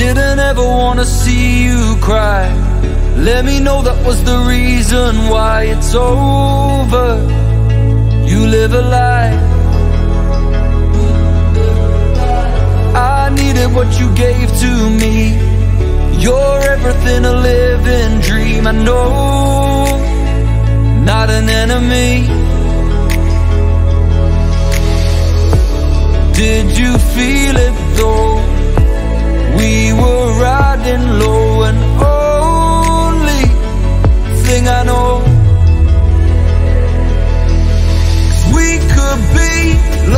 didn't ever wanna see you cry. Let me know that was the reason why it's over. You live a lie. I needed what you gave to me. You're everything, a living dream. I know, not an enemy. Did you feel it though? We were riding low, and only thing I know, we could be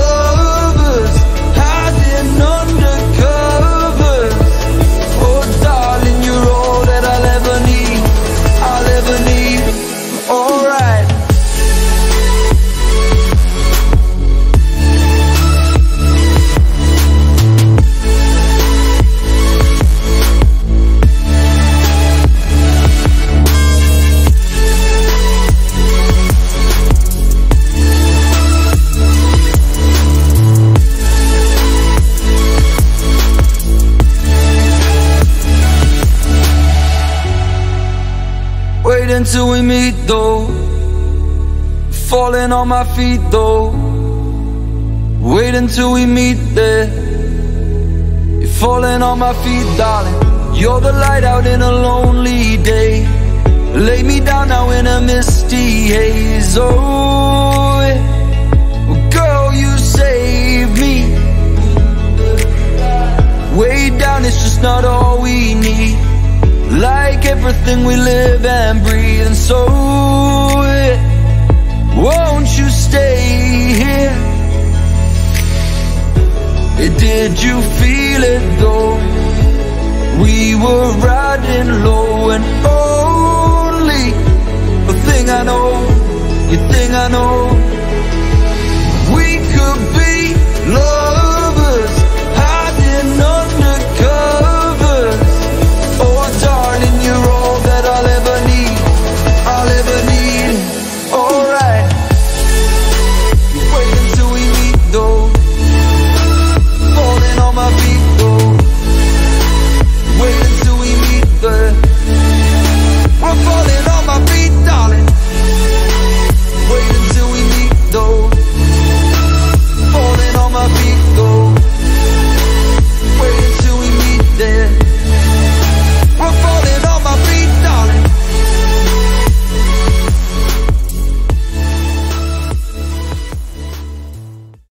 lovers, hiding under covers. Oh darling, you're all that I'll ever need, I'll ever need. Alright. Wait until we meet though, falling on my feet though. Wait until we meet there, you're falling on my feet darling. You're the light out in a lonely day. Lay me down now in a misty haze. Oh yeah. Well, girl, you saved me. Way down, it's just not all we need. Like everything we live and breathe. And so yeah, won't you stay here? Did you feel it though? We were riding low, and only the thing I know, you think I know.